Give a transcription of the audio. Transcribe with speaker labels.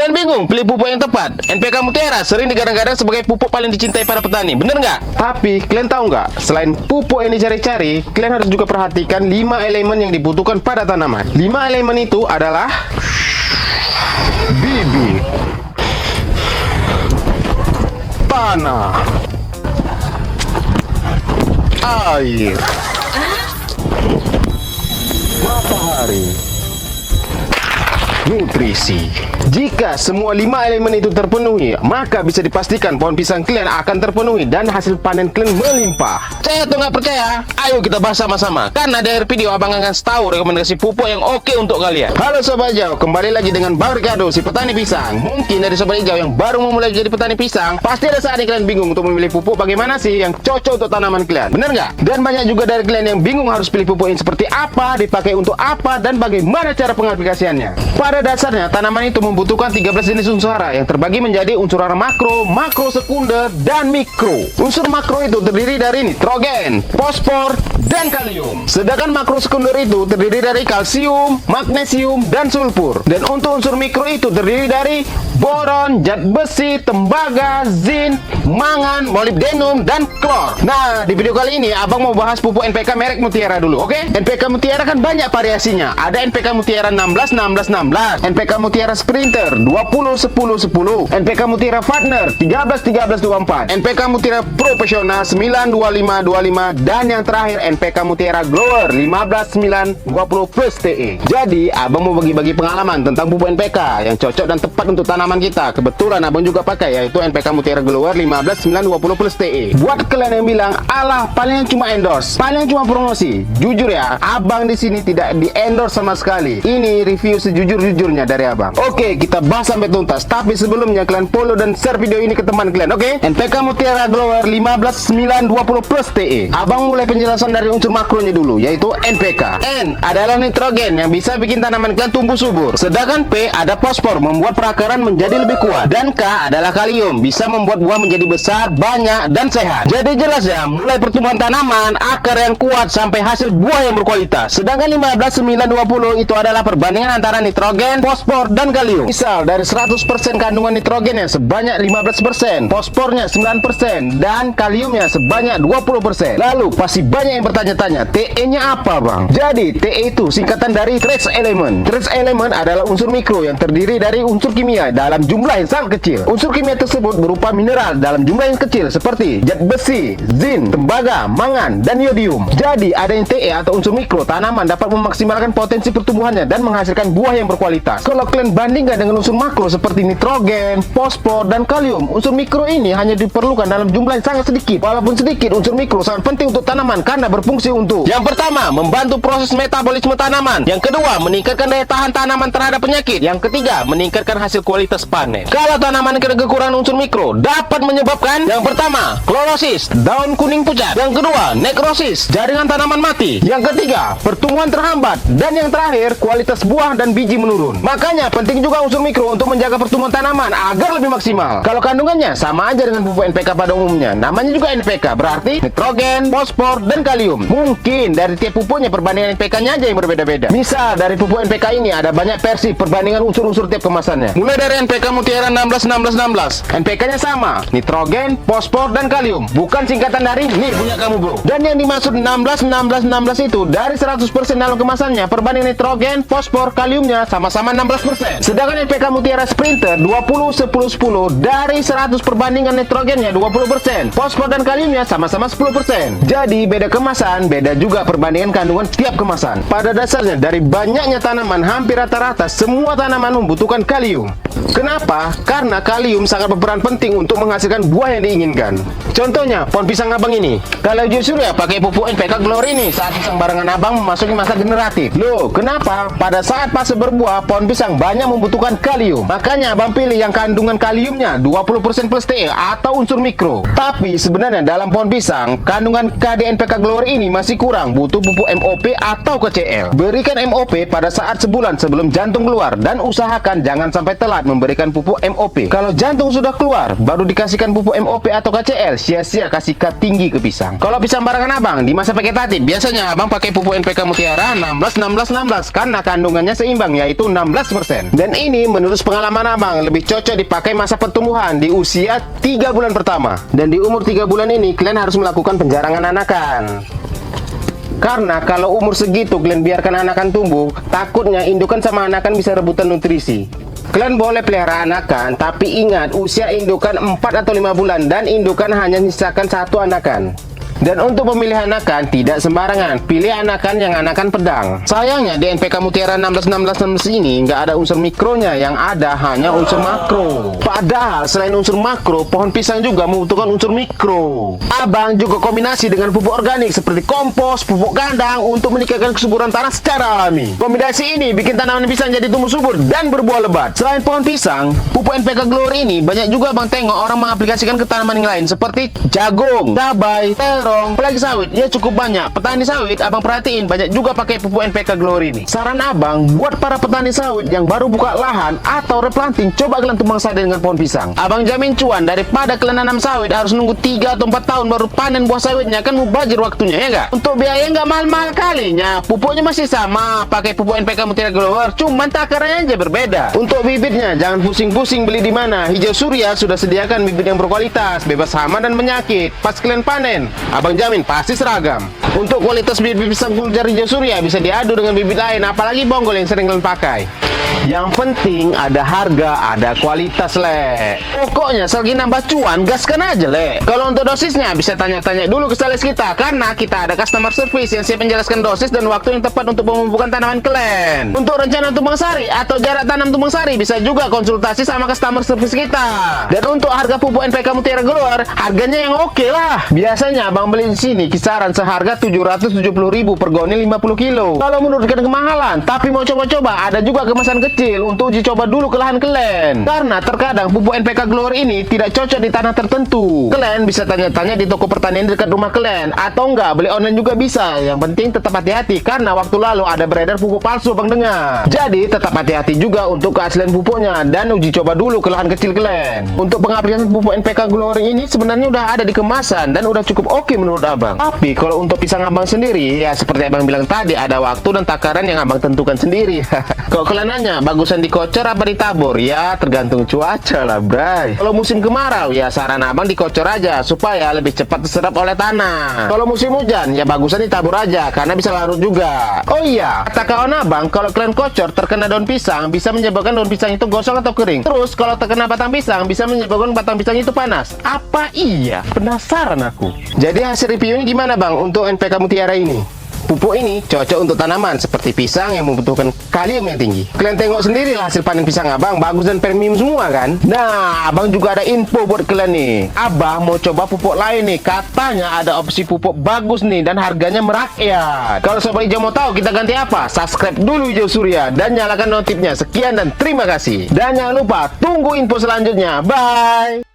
Speaker 1: Kalian bingung pilih pupuk yang tepat? NPK Mutiara sering digadang-gadang sebagai pupuk paling dicintai para petani, bener nggak? Tapi kalian tahu nggak? Selain pupuk yang dicari-cari, kalian harus juga perhatikan 5 elemen yang dibutuhkan pada tanaman. 5 elemen itu adalah bibit, tanah, air, matahari, nutrisi. Jika semua 5 elemen itu terpenuhi, maka bisa dipastikan pohon pisang kalian akan terpenuhi dan hasil panen kalian melimpah. Percaya atau nggak percaya? Ayo kita bahas sama-sama. Karena dari video abang akan tahu rekomendasi pupuk yang oke untuk kalian. Halo Sobat Hijau, kembali lagi dengan Bang Ricardo, si petani pisang. Mungkin dari Sobat Hijau yang baru memulai jadi petani pisang, pasti ada saatnya kalian bingung untuk memilih pupuk bagaimana sih yang cocok untuk tanaman kalian. Bener nggak? Dan banyak juga dari kalian yang bingung harus pilih pupuk yang seperti apa, dipakai untuk apa, dan bagaimana cara pengaplikasiannya. Pada dasarnya, tanaman itu membutuhkan 13 jenis unsur hara yang terbagi menjadi unsur hara makro, makro sekunder, dan mikro. Unsur makro itu terdiri dari nitrogen, fosfor, dan kalium. Sedangkan makro sekunder itu terdiri dari kalsium, magnesium, dan sulfur. Dan untuk unsur mikro itu terdiri dari boron, zat besi, tembaga, zinc, mangan, molibdenum, dan klor. Nah, di video kali ini abang mau bahas pupuk NPK merek Mutiara dulu, oke? NPK Mutiara kan banyak variasinya. Ada NPK Mutiara 16, 16, 16, NPK Mutiara Sprinter 20, 10, 10, NPK Mutiara Partner 13, 13, 24, NPK Mutiara Profesional 9, 25, 25, dan yang terakhir NPK Mutiara Glower 15, 9, 20 plus TE. Jadi, abang mau bagi-bagi pengalaman tentang pupuk NPK yang cocok dan tepat untuk tanaman kita. Kebetulan abang juga pakai, yaitu NPK Mutiara Glower 15, 9, 20 plus TE. Buat kalian yang bilang, alah paling cuma endorse, paling cuma promosi. Jujur ya, abang di sini tidak di endorse sama sekali. Ini review sejujur-jujurnya dari abang. Oke, kita bahas sampai tuntas. Tapi sebelumnya kalian follow dan share video ini ke teman kalian, oke? NPK Mutiara Glower 15, 9, 20 plus TE. Abang mulai penjelasan dari unsur makronya dulu, yaitu NPK. N adalah nitrogen yang bisa bikin tanaman kalian tumbuh subur. Sedangkan P ada fosfor, membuat perakaran menjadi lebih kuat. Dan K adalah kalium, bisa membuat buah menjadi besar, banyak, dan sehat. Jadi jelas ya, mulai pertumbuhan tanaman, akar yang kuat, sampai hasil buah yang berkualitas. Sedangkan 15, 9, 20 itu adalah perbandingan antara nitrogen, fosfor, dan kalium. Misal, dari 100% kandungan nitrogennya sebanyak 15%, fosfornya 9%, dan kaliumnya sebanyak 20%. Lalu, pasti banyak yang bertanya-tanya, TE-nya apa bang? Jadi, TE itu singkatan dari trace element. Trace element adalah unsur mikro yang terdiri dari unsur kimia dalam jumlah yang sangat kecil. Unsur kimia tersebut berupa mineral dalam jumlah yang kecil seperti zat besi, zinc, tembaga, mangan, dan yodium. Jadi, adanya TE atau unsur mikro tanaman dapat memaksimalkan potensi pertumbuhannya dan menghasilkan buah yang berkualitas. Kalau kalian bandingkan dengan unsur makro seperti nitrogen, fosfor, dan kalium, unsur mikro ini hanya diperlukan dalam jumlah yang sangat sedikit. Walaupun sedikit, unsur mikro sangat penting untuk tanaman karena berfungsi untuk: yang pertama, membantu proses metabolisme tanaman. Yang kedua, meningkatkan daya tahan tanaman terhadap penyakit. Yang ketiga, meningkatkan hasil kualitas panen. Kalau tanaman kena kekurangan unsur mikro, dapat menyebabkan: yang pertama, klorosis, daun kuning pucat. Yang kedua, nekrosis, jaringan tanaman mati. Yang ketiga, pertumbuhan terhambat. Dan yang terakhir, kualitas buah dan biji menurun. Makanya penting juga unsur mikro untuk menjaga pertumbuhan tanaman agar lebih maksimal. Kalau kandungannya sama aja dengan pupuk NPK pada umumnya, namanya juga NPK, berarti nitrogen, fosfor, dan kalium. Mungkin dari tiap pupuknya perbandingan NPK-nya aja yang berbeda-beda. Misal dari pupuk NPK ini ada banyak versi perbandingan unsur-unsur tiap kemasannya. Mulai dari NPK Mutiara 16, 16, 16, NPK-nya sama, nitrogen, fosfor, dan kalium. Bukan singkatan dari nih punya kamu bro. Dan yang dimaksud 16, 16, 16 itu dari 100% dalam kemasannya perbandingan nitrogen, fosfor, kaliumnya sama-sama 16%. Sedangkan NPK Mutiara Sprinter 20, 10, 10 dari 100 perbandingan nitrogennya 20%, fosfor dan kaliumnya sama-sama 10%. Jadi beda kemasan, beda juga perbandingan kandungan tiap kemasan. Pada dasarnya dari banyaknya tanaman, hampir rata-rata semua tanaman membutuhkan kalium. Kenapa? Karena kalium sangat berperan penting untuk menghasilkan buah yang diinginkan. Contohnya, pohon pisang abang ini. Kalau justru ya pakai pupuk NPK Glower ini saat pisang barangan abang memasuki masa generatif. Loh, kenapa? Pada saat fase berbuah, pohon pisang banyak membutuhkan kalium. Makanya abang pilih yang kandungan kaliumnya 20% plus TE atau unsur mikro. Tapi sebenarnya dalam pohon pisang, kandungan KD-NPK Glower ini masih kurang, butuh pupuk MOP atau KCL. Berikan MOP pada saat sebulan sebelum jantung keluar dan usahakan jangan sampai telat memberikan pupuk MOP. Kalau jantung sudah keluar, baru dikasihkan pupuk MOP atau KCL, sia-sia kasih kat tinggi ke pisang. Kalau pisang barangan abang di masa vegetatif, biasanya abang pakai pupuk NPK Mutiara 16, 16, 16 karena kandungannya seimbang, yaitu yaitu 16%. Dan ini menurut pengalaman abang lebih cocok dipakai masa pertumbuhan di usia 3 bulan pertama. Dan di umur 3 bulan ini kalian harus melakukan penjarangan anakan. Karena kalau umur segitu kalian biarkan anakan tumbuh, takutnya indukan sama anakan bisa rebutan nutrisi. Kalian boleh pelihara anakan, tapi ingat usia indukan 4 atau 5 bulan dan indukan hanya menyisakan 1 anakan. Dan untuk pemilihan anakan tidak sembarangan, pilih anakan yang anakan pedang. Sayangnya di NPK Mutiara 1616 ini nggak ada unsur mikronya, yang ada hanya unsur makro. Padahal selain unsur makro, pohon pisang juga membutuhkan unsur mikro. Abang juga kombinasi dengan pupuk organik seperti kompos, pupuk kandang untuk meningkatkan kesuburan tanah secara alami. Kombinasi ini bikin tanaman pisang jadi tumbuh subur dan berbuah lebat. Selain pohon pisang, pupuk NPK Glory ini banyak juga abang tengok orang mengaplikasikan ke tanaman yang lain seperti jagung, cabai, terong, apalagi sawit. Ya cukup banyak petani sawit abang perhatiin banyak juga pakai pupuk NPK Glory ini. Saran abang buat para petani sawit yang baru buka lahan atau replanting, coba kalian tumbang sade dengan pohon pisang. Abang jamin cuan daripada kalian nanam sawit harus nunggu 3 atau 4 tahun baru panen buah sawitnya, kan mubazir waktunya ya enggak? Untuk biaya nggak mahal-mahal kalinya, pupuknya masih sama, pakai pupuk NPK Mutiara Glory, cuman takarannya aja berbeda. Untuk bibitnya jangan pusing-pusing beli di mana. Hijau Surya sudah sediakan bibit yang berkualitas, bebas hama dan penyakit. Pas kalian panen, abang jamin pasti seragam. Untuk kualitas bibit pisang dari Hijau Surya bisa diadu dengan bibit lain, apalagi bonggol yang sering kalian pakai. Yang penting ada harga, ada kualitas, le. Pokoknya selagi nambah cuan, gaskan aja, le. Kalau untuk dosisnya bisa tanya-tanya dulu ke sales kita, karena kita ada customer service yang siap menjelaskan dosis dan waktu yang tepat untuk pemupukan tanaman kalian. Untuk rencana tumbang sari atau jarak tanam tumbang sari bisa juga konsultasi sama customer service kita. Dan untuk harga pupuk NPK Mutiara Glory, harganya yang oke lah. Biasanya abang beli di sini kisaran seharga 770.000 per goni 50 kilo. Kalau menurut kalian kemahalan, tapi mau coba-coba, ada juga kemasan kecil untuk uji coba dulu ke lahan kalian. Karena terkadang pupuk NPK Glory ini tidak cocok di tanah tertentu. Kalian bisa tanya-tanya di toko pertanian dekat rumah kalian, atau enggak beli online juga bisa. Yang penting tetap hati-hati karena waktu lalu ada beredar pupuk palsu bang dengar. Jadi tetap hati-hati juga untuk keaslian pupuknya dan uji coba dulu ke lahan kecil kalian. Untuk pengaplikasian pupuk NPK Glory ini sebenarnya udah ada di kemasan dan udah cukup oke menurut abang. Tapi kalau untuk pisang abang sendiri, ya seperti abang bilang tadi, ada waktu dan takaran yang abang tentukan sendiri. Kalau kalian nanya bagusan dikocor apa ditabur, ya tergantung cuaca lah bray. Kalau musim kemarau ya saran abang dikocor aja supaya lebih cepat terserap oleh tanah. Kalau musim hujan ya bagusan ditabur aja karena bisa larut juga. Oh iya, kata kawan abang, kalau kalian kocor terkena daun pisang bisa menyebabkan daun pisang itu gosong atau kering. Terus kalau terkena batang pisang bisa menyebabkan batang pisang itu panas. Apa iya? Penasaran aku. Jadi hasil reviewnya gimana bang untuk NPK Mutiara ini? Pupuk ini cocok untuk tanaman seperti pisang yang membutuhkan kalium yang tinggi. Kalian tengok sendirilah hasil panen pisang abang, bagus dan premium semua kan? Nah, abang juga ada info buat kalian nih. Abang mau coba pupuk lain nih, katanya ada opsi pupuk bagus nih dan harganya merakyat. Kalau sobat hijau mau tahu kita ganti apa? Subscribe dulu Hijau Surya dan nyalakan notifnya. Sekian dan terima kasih. Dan jangan lupa tunggu info selanjutnya. Bye.